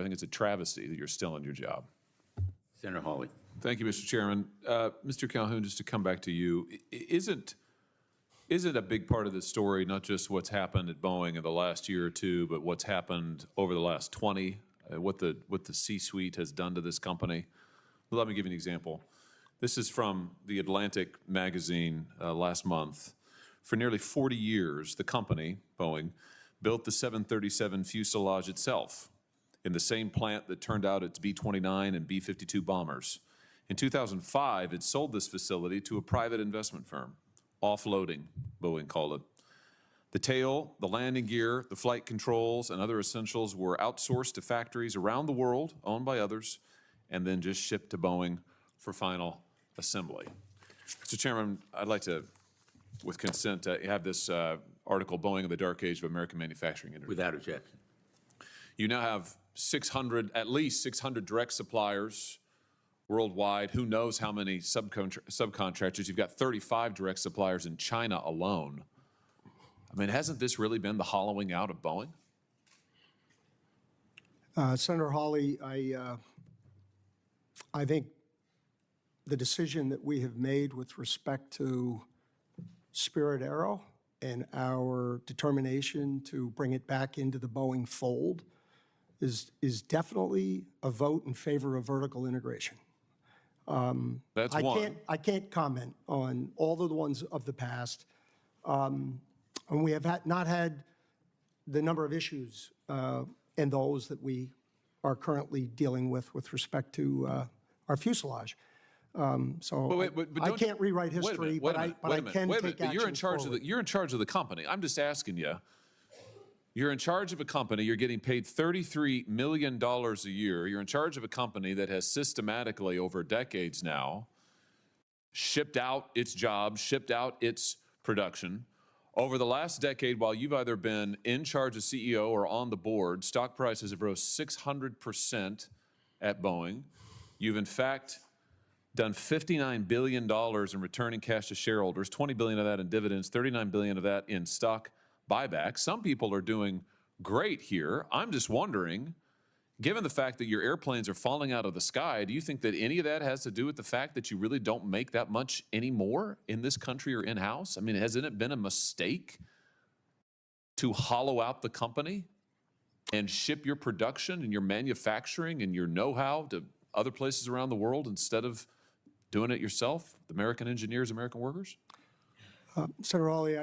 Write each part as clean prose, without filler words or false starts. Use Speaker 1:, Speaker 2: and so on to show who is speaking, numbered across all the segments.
Speaker 1: I think it's a travesty that you're still in your job.
Speaker 2: Senator Hawley.
Speaker 1: Thank you, Mr. Chairman. Mr. Calhoun, just to come back to you, isn't a big part of this story not just what's happened at Boeing in the last year or two, but what's happened over the last 20, what the C-suite has done to this company? Well, let me give you an example. This is from the Atlantic magazine last month. For nearly 40 years, the company, Boeing, built the 737 fuselage itself in the same plant that turned out its B-29 and B-52 bombers. In 2005, it sold this facility to a private investment firm. Offloading, Boeing called it. The tail, the landing gear, the flight controls, and other essentials were outsourced to factories around the world, owned by others, and then just shipped to Boeing for final assembly. Mr. Chairman, I'd like to, with consent, have this article, Boeing in the Dark Age of American Manufacturing.
Speaker 2: Without objection.
Speaker 1: You now have 600, at least 600 direct suppliers worldwide. Who knows how many subcontractors? You've got 35 direct suppliers in China alone. I mean, hasn't this really been the hollowing out of Boeing?
Speaker 3: Senator Hawley, I think the decision that we have made with respect to Spirit Aero and our determination to bring it back into the Boeing fold is definitely a vote in favor of vertical integration.
Speaker 1: That's one.
Speaker 3: I can't comment on all of the ones of the past. And we have not had the number of issues and those that we are currently dealing with respect to our fuselage. So I can't rewrite history, but I can take action.
Speaker 1: You're in charge
Speaker 3: forward.
Speaker 1: you're in charge of the company. I'm just asking you. You're in charge of a company. You're getting paid $33 million a year. You're in charge of a company that has systematically, over decades now, shipped out its jobs, shipped out its production. Over the last decade, while you've either been in charge as CEO or on the board, stock prices have rose 600% at Boeing. You've, in fact, done $59 billion in returning cash to shareholders, $20 billion of that in dividends, $39 billion of that in stock buyback. Some people are doing great here. I'm just wondering, given the fact that your airplanes are falling out of the sky, do you think that any of that has to do with the fact that you really don't make that much anymore in this country or in-house? I mean, hasn't it been a mistake to hollow out the company and ship your production and your manufacturing and your know-how to other places around the world instead of doing it yourself, the American engineers, American workers?
Speaker 3: Senator Hawley,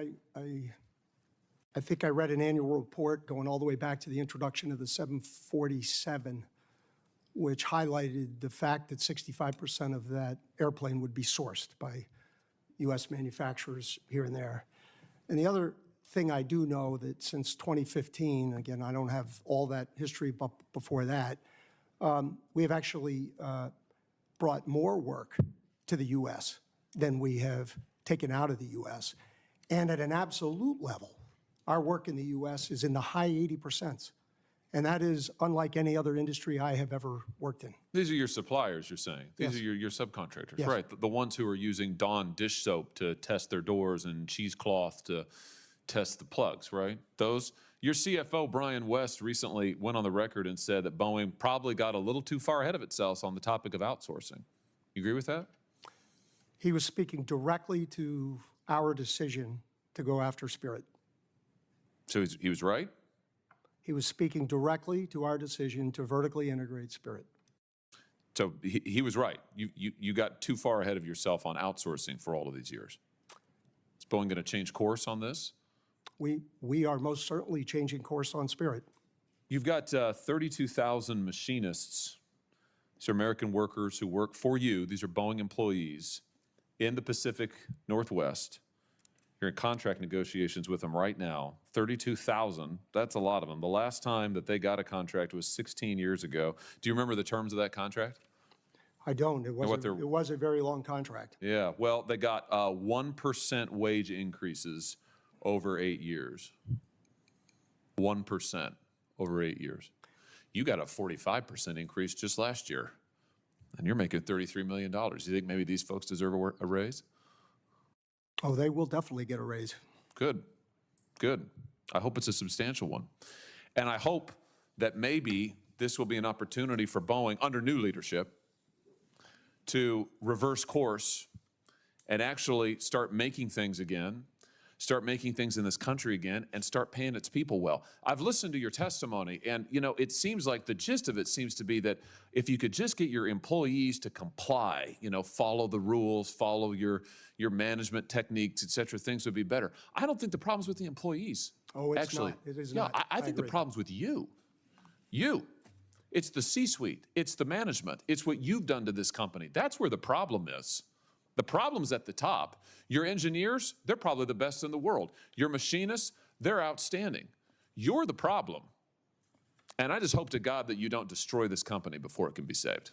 Speaker 3: I think I read an annual report going all the way back to the introduction of the 747, which highlighted the fact that 65% of that airplane would be sourced by U.S. manufacturers here and there. And the other thing I do know that since 2015, again, I don't have all that history, but before that, we have actually brought more work to the U.S. than we have taken out of the U.S. And at an absolute level, our work in the U.S. is in the high 80%. And that is unlike any other industry I have ever worked in.
Speaker 1: These are your suppliers, you're saying? These are your subcontractors,
Speaker 3: yes.
Speaker 1: Right? The ones who are using Dawn dish soap to test their doors and cheesecloth to test the plugs, right? Those. Your CFO, Brian West, recently went on the record and said that Boeing probably got a little too far ahead of itself on the topic of outsourcing. You agree with that?
Speaker 3: He was speaking directly to our decision to go after Spirit.
Speaker 1: So he was right?
Speaker 3: He was speaking directly to our decision to vertically integrate Spirit.
Speaker 1: So he was right. You got too far ahead of yourself on outsourcing for all of these years. Is Boeing going to change course on this?
Speaker 3: We are most certainly changing course on Spirit.
Speaker 1: You've got 32,000 machinists. These are American workers who work for you. These are Boeing employees in the Pacific Northwest. You're in contract negotiations with them right now. 32,000, that's a lot of them. The last time that they got a contract was 16 years ago. Do you remember the terms of that contract?
Speaker 3: I don't. It was a very long contract.
Speaker 1: Yeah, well, they got 1% wage increases over 8 years. 1% over 8 years. You got a 45% increase just last year, and you're making $33 million. Do you think maybe these folks deserve a raise?
Speaker 3: Oh, they will definitely get a raise.
Speaker 1: Good, good. I hope it's a substantial one. And I hope that maybe this will be an opportunity for Boeing, under new leadership, to reverse course and actually start making things again, start making things in this country again, and start paying its people well. I've listened to your testimony, and it seems like the gist of it seems to be that if you could just get your employees to comply, follow the rules, follow your management techniques, et cetera, things would be better. I don't think the problem's with the employees.
Speaker 3: Oh, it's
Speaker 1: actually.
Speaker 3: not. It is
Speaker 1: Yeah,
Speaker 3: not.
Speaker 1: I think the
Speaker 3: agree.
Speaker 1: problem's with you. You. It's the C-suite. It's the management. It's what you've done to this company. That's where the problem is. The problem's at the top. Your engineers, they're probably the best in the world. Your machinists, they're outstanding. You're the problem. And I just hope to God that you don't destroy this company before it can be saved.